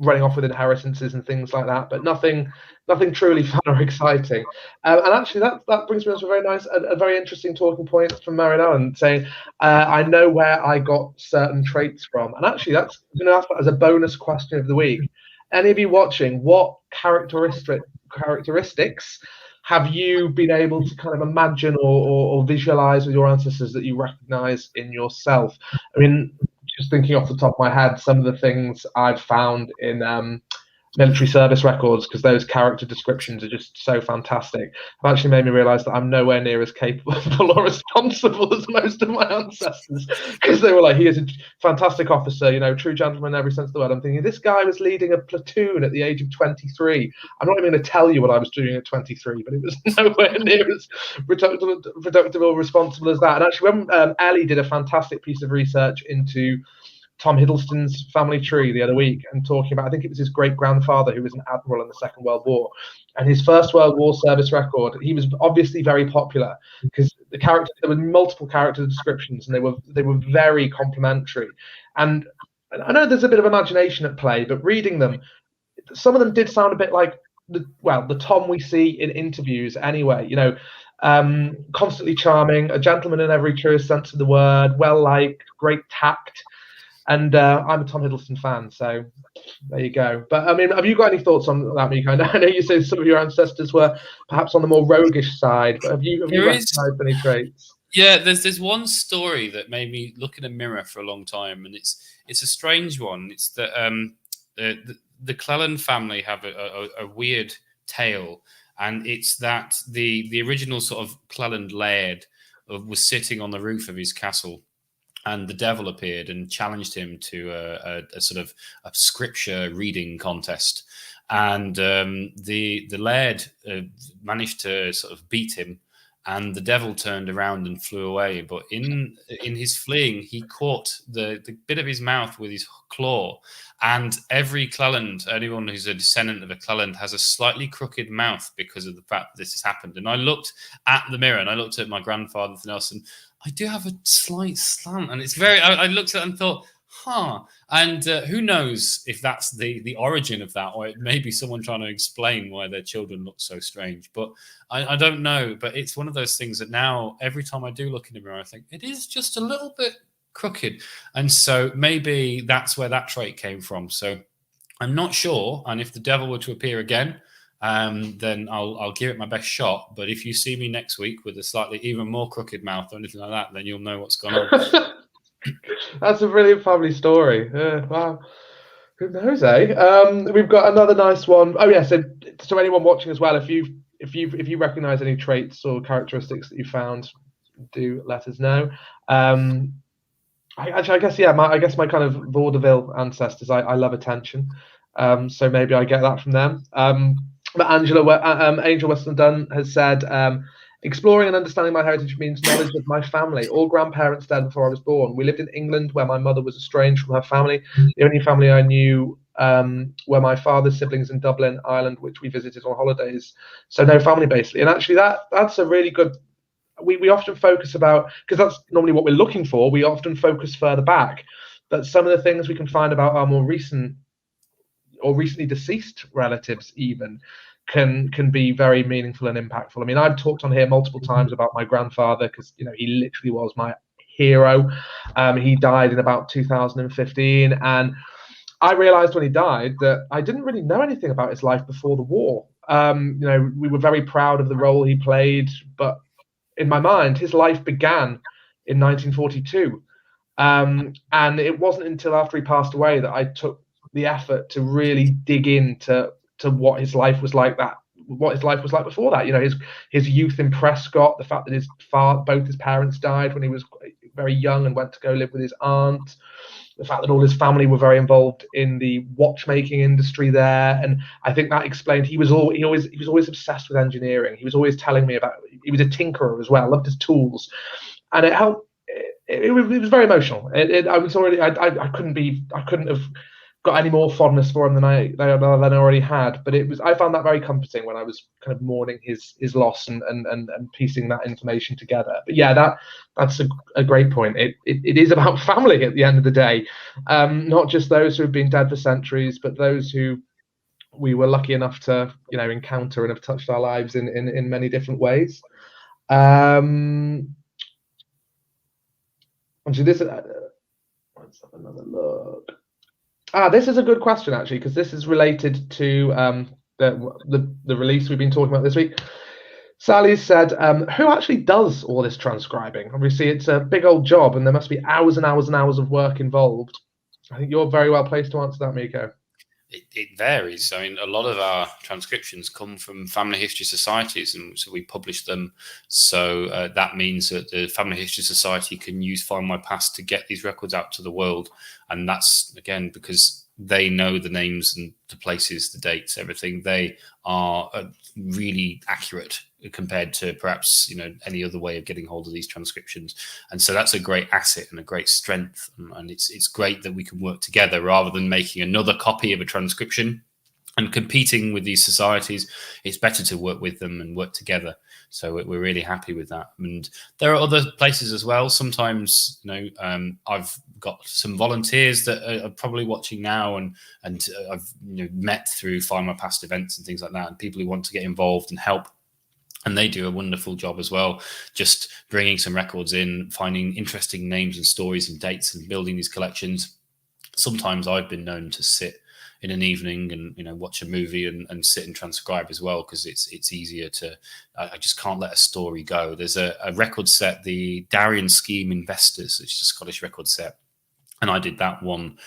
running off with inheritances and things like that, but nothing truly fun or exciting. And actually, that brings me on to a very interesting talking point from Marion Allen, saying, "I know where I got certain traits from." And actually, that's going to ask that as a bonus question of the week. Any of you watching, what characteristics have you been able to kind of imagine or visualize with your ancestors that you recognize in yourself? I mean, just thinking off the top of my head, some of the things I've found in military service records, because those character descriptions are just so fantastic, have actually made me realise that I'm nowhere near as capable or responsible as most of my ancestors, because they were like, he is a fantastic officer, you know, true gentleman in every sense of the word. I'm thinking, this guy was leading a platoon at the age of 23. I'm not even going to tell you what I was doing at 23, but it was nowhere near as productive or responsible as that. And actually, when Ellie did a fantastic piece of research into Tom Hiddleston's family tree the other week and talking about, I think it was his great-grandfather who was an admiral in the Second World War, and his First World War service record, he was obviously very popular because there were multiple character descriptions and they were very complimentary. And I know there's a bit of imagination at play, but reading them, some of them did sound a bit like the Tom we see in interviews anyway, you know. Constantly charming, a gentleman in every truest sense of the word, well-liked, great tact. And I'm a Tom Hiddleston fan, so there you go. But I mean, have you got any thoughts on that, Myko? I know you say some of your ancestors were perhaps on the more roguish side, but have you recognized any traits? Yeah, there's one story that made me look in a mirror for a long time, and it's a strange one. It's that the Cleland family have a weird tale, and it's that the original sort of Cleland laird was sitting on the roof of his castle, and the devil appeared and challenged him to a sort of a scripture reading contest. And the laird managed to sort of beat him, and the devil turned around and flew away. But in his fleeing, he caught the bit of his mouth with his claw. And every Cleland, anyone who's a descendant of a Cleland, has a slightly crooked mouth because of the fact that this has happened. And I looked at the mirror and I looked at my grandfather Nelson. I do have a slight slant, and it's very. I looked at it and thought, huh. And who knows if that's the origin of that, or it may be someone trying to explain why their children look so strange. But I don't know. But it's one of those things that now, every time I do look in the mirror, I think it is just a little bit crooked, and so maybe that's where that trait came from. So I'm not sure. And if the devil were to appear again, then I'll give it my best shot. But if you see me next week with a slightly even more crooked mouth or anything like that, then you'll know what's gone on. That's a brilliant family story. Wow. Who knows, eh? We've got another nice one. Oh yeah, so anyone watching as well, if you recognise any traits or characteristics that you found, do let us know. I guess my kind of vaudeville ancestors, I love attention. So maybe I get that from them. But Angel Weston Dunn has said, exploring and understanding my heritage means knowledge of my family. All grandparents dead before I was born. We lived in England, where my mother was estranged from her family. The only family I knew were my father's siblings in Dublin, Ireland, which we visited on holidays. So no family, basically. And actually, that's a really good. We often focus about, because that's normally what we're looking for. We often focus further back, but some of the things we can find about our more recent or recently deceased relatives even can be very meaningful and impactful. I mean, I've talked on here multiple times about my grandfather, because he literally was my hero. He died in about 2015, and I realized when he died that I didn't really know anything about his life before the war. We were very proud of the role he played, but in my mind, his life began in 1942. And it wasn't until after he passed away that I took the effort to really dig into what his life was like before that. You know, his youth in Prescott, the fact that both his parents died when he was very young and went to go live with his aunt, the fact that all his family were very involved in the watchmaking industry there, and I think that explained he was always obsessed with engineering. He was always telling me about. He was a tinkerer as well, loved his tools, and it helped. It was very emotional. I couldn't have got any more fondness for him than I already had. But I found that very comforting when I was kind of mourning his loss and piecing that information together. But yeah, that's a great point. It is about family at the end of the day, not just those who have been dead for centuries, but those who we were lucky enough to encounter and have touched our lives in many different ways. Actually, let's have another look. This is a good question, actually, because this is related to the release we've been talking about this week. Sally said, who actually does all this transcribing? Obviously, it's a big old job, and there must be hours and hours and hours of work involved. I think you're very well placed to answer that, Myko. It varies. I mean, a lot of our transcriptions come from family history societies, and so we publish them. So that means that the Family History Society can use Find My Past to get these records out to the world. And that's, again, because they know the names and the places, the dates, everything. They are really accurate compared to perhaps any other way of getting hold of these transcriptions. And so that's a great asset and a great strength. And it's great that we can work together rather than making another copy of a transcription and competing with these societies. It's better to work with them and work together. So we're really happy with that. And there are other places as well. Sometimes, I've got some volunteers that are probably watching now, and I've met through Find My Past events and things like that, and people who want to get involved and help. And they do a wonderful job as well, just bringing some records in, finding interesting names and stories and dates and building these collections. Sometimes I've been known to sit in an evening and watch a movie and sit and transcribe as well, because it's easier to. I just can't let a story go. There's a record set, the Darien Scheme Investors, which is a Scottish record set. And I did that one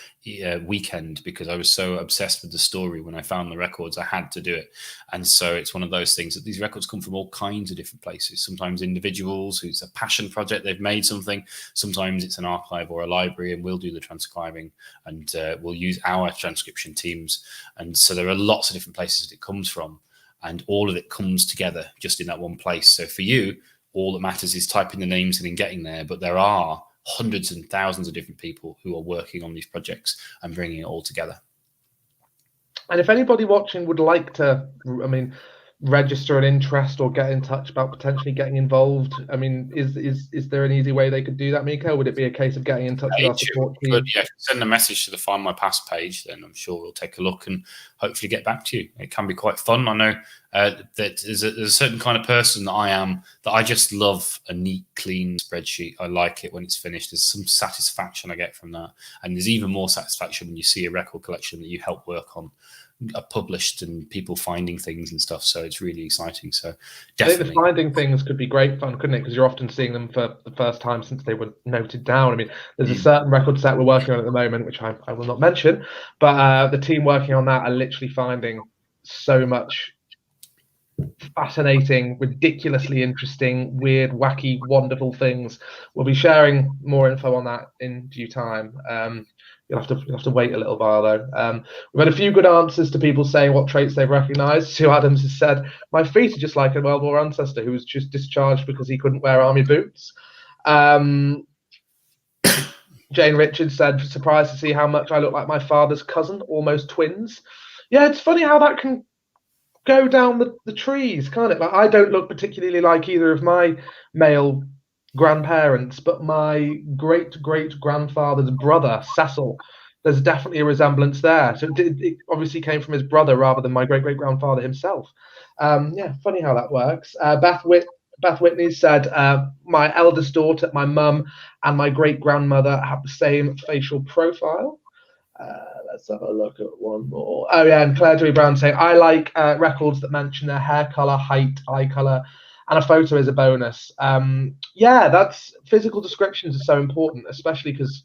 weekend because I was so obsessed with the story. When I found the records, I had to do it. And so it's one of those things that these records come from all kinds of different places. Sometimes individuals who's a passion project, they've made something. Sometimes it's an archive or a library, and we'll do the transcribing, and we'll use our transcription teams. And so there are lots of different places that it comes from, and all of it comes together just in that one place. So for you, all that matters is typing the names in and getting there. But there are hundreds and thousands of different people who are working on these projects and bringing it all together. And if anybody watching would like to, register an interest or get in touch about potentially getting involved, is there an easy way they could do that, Myko? Would it be a case of getting in touch with our support team? If you send a message to the Find My Past page, then I'm sure we'll take a look and hopefully get back to you. It can be quite fun. I know that there's a certain kind of person that I am, that I just love a neat, clean spreadsheet. I like it when it's finished. There's some satisfaction I get from that. And there's even more satisfaction when you see a record collection that you help work on are published and people finding things and stuff. So it's really exciting. So definitely, I think the finding things could be great fun, couldn't it? Because you're often seeing them for the first time since they were noted down. There's a certain record set we're working on at the moment, which I will not mention, but the team working on that are literally finding so much fascinating, ridiculously interesting, weird, wacky, wonderful things. We'll be sharing more info on that in due time. You'll have to wait a little while though. We've had a few good answers to people saying what traits they've recognised. Sue Adams has said, "My feet are just like a World War ancestor who was just discharged because he couldn't wear army boots." Jane Richards said, "Surprised to see how much I look like my father's cousin, almost twins." Yeah, it's funny how that can go down the trees, can't it? Like, I don't look particularly like either of my male grandparents, but my great-great-grandfather's brother, Cecil, there's definitely a resemblance there. So it obviously came from his brother rather than my great-great-grandfather himself. Yeah, funny how that works. Beth Whitney said, "My eldest daughter, my mum, and my great-grandmother have the same facial profile." Let's have a look at one more. Oh yeah, and Claire Dewey Brown saying, "I like records that mention their hair color, height, eye color, and a photo is a bonus. Yeah, that's physical descriptions are so important, especially because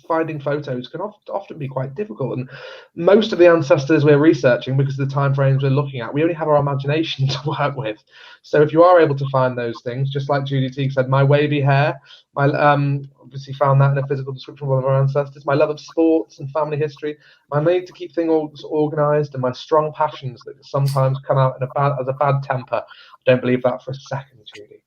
finding photos can often be quite difficult, and most of the ancestors we're researching, because of the time frames we're looking at, we only have our imagination to work with. So if you are able to find those things, just like Judy Teague said, my wavy hair, I obviously found that in a physical description of one of our ancestors, my love of sports and family history, my need to keep things organized, and my strong passions that sometimes come out as a bad temper. I don't believe that for a second, Judy.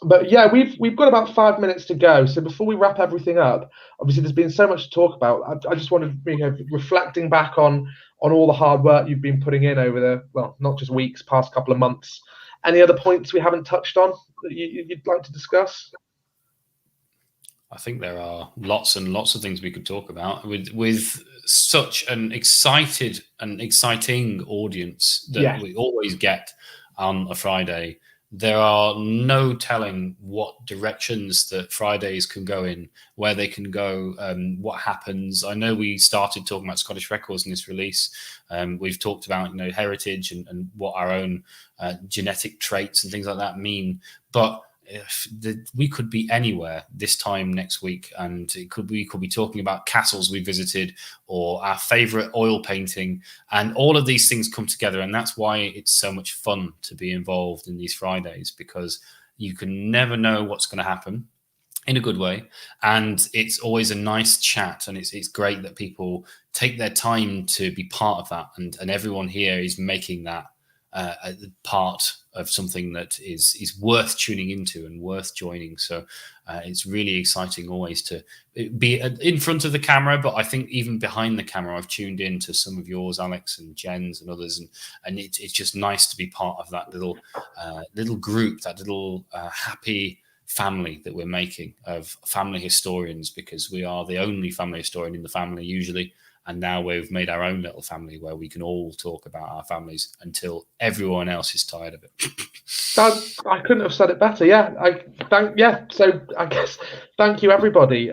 But yeah, we've got about 5 minutes to go. So before we wrap everything up, obviously there's been so much to talk about. I just wanted to, reflecting back on all the hard work you've been putting in over the, well, not just weeks, past couple of months. Any other points we haven't touched on that you'd like to discuss? I think there are lots and lots of things we could talk about with such an excited and exciting audience that we always get on a Friday. There are no telling what directions that Fridays can go in, where they can go, what happens. I know we started talking about Scottish records in this release. We've talked about heritage and what our own genetic traits and things like that mean. But we could be anywhere this time next week, and we could be talking about castles we visited or our favorite oil painting, and all of these things come together. And that's why it's so much fun to be involved in these Fridays, because you can never know what's going to happen in a good way. And it's always a nice chat, and it's great that people take their time to be part of that, and everyone here is making that a part of something that is worth tuning into and worth joining. So it's really exciting always to be in front of the camera, but I think even behind the camera, I've tuned in to some of yours, Alex and Jen's and others, and it's just nice to be part of that little group, that little happy family that we're making of family historians, because we are the only family historian in the family usually. And now we've made our own little family where we can all talk about our families until everyone else is tired of it. I couldn't have said it better. So I guess thank you, everybody.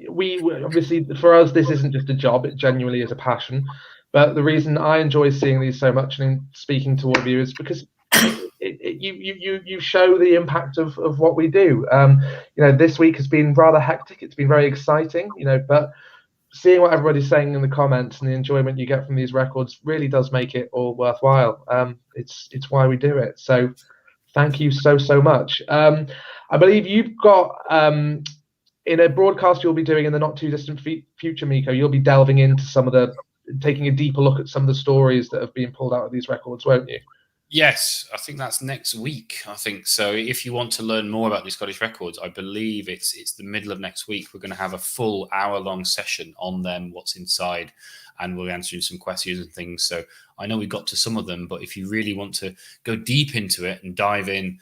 We obviously, for us, this isn't just a job; it genuinely is a passion. But the reason I enjoy seeing these so much and speaking to all of you is because you show the impact of what we do. This week has been rather hectic. It's been very exciting. But seeing what everybody's saying in the comments and the enjoyment you get from these records really does make it all worthwhile. It's why we do it. So thank you so much. I believe you've got in a broadcast you'll be doing in the not too distant future, Myko, you'll be delving into taking a deeper look at some of the stories that have been pulled out of these records, won't you? Yes, I think that's next week. I think so. If you want to learn more about these Scottish records, I believe it's the middle of next week. We're going to have a full hour-long session on them, what's inside, and we'll answer some questions and things. So I know we got to some of them, but if you really want to go deep into it and dive in,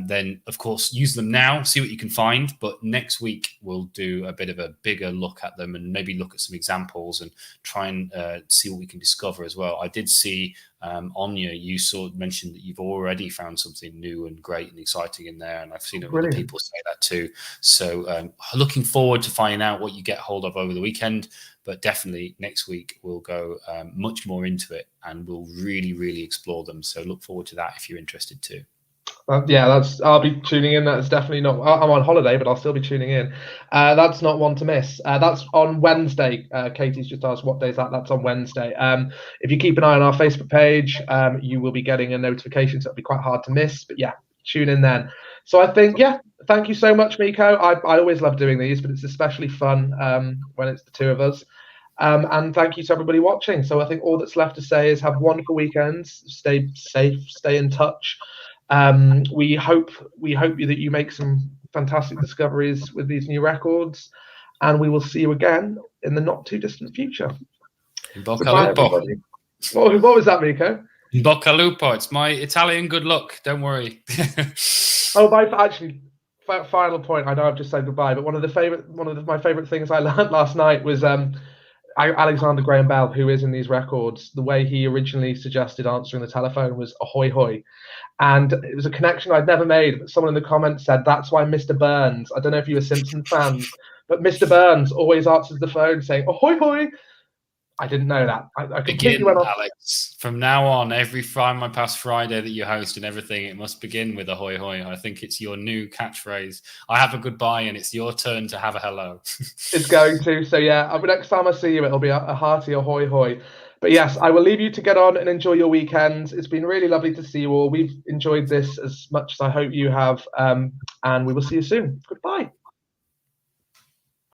then of course use them now, see what you can find. But next week we'll do a bit of a bigger look at them and maybe look at some examples and try and see what we can discover as well. I did see Anya, you mentioned that you've already found something new and great and exciting in there, and I've seen other people say that too. So looking forward to finding out what you get hold of over the weekend. But definitely next week we'll go much more into it, and we'll really explore them. So look forward to that if you're interested too. I'll be tuning in. That's definitely not. I'm on holiday, but I'll still be tuning in. That's not one to miss. That's on Wednesday. Katie's just asked what day is that. That's on Wednesday. If you keep an eye on our Facebook page, you will be getting a notification. So it'll be quite hard to miss. But yeah, tune in then. So I think thank you so much, Myko. I always love doing these, but it's especially fun when it's the two of us. And thank you to everybody watching. So I think all that's left to say is have wonderful weekends. Stay safe. Stay in touch. We hope that you make some fantastic discoveries with these new records, and we will see you again in the not too distant future. Goodbye, everybody. What was that, Myko? Bocca lupo. It's my Italian good luck. Don't worry. Final point. I know I've just said goodbye, but one of my favorite things I learned last night was Alexander Graham Bell, who is in these records. The way he originally suggested answering the telephone was ahoy hoy. And it was a connection I'd never made, but someone in the comments said that's why Mr. Burns, I don't know if you were Simpsons fans, but Mr. Burns always answers the phone saying ahoy hoy. I didn't know that. I completely Begin, went off. Alex. From now on, every my past Friday that you host and everything, it must begin with a hoi hoi. I think it's your new catchphrase. I have a goodbye, and it's your turn to have a hello. It's going to. So yeah, next time I see you, it'll be a hearty ahoy hoy. But yes, I will leave you to get on and enjoy your weekends. It's been really lovely to see you all. We've enjoyed this as much as I hope you have. And we will see you soon. Goodbye.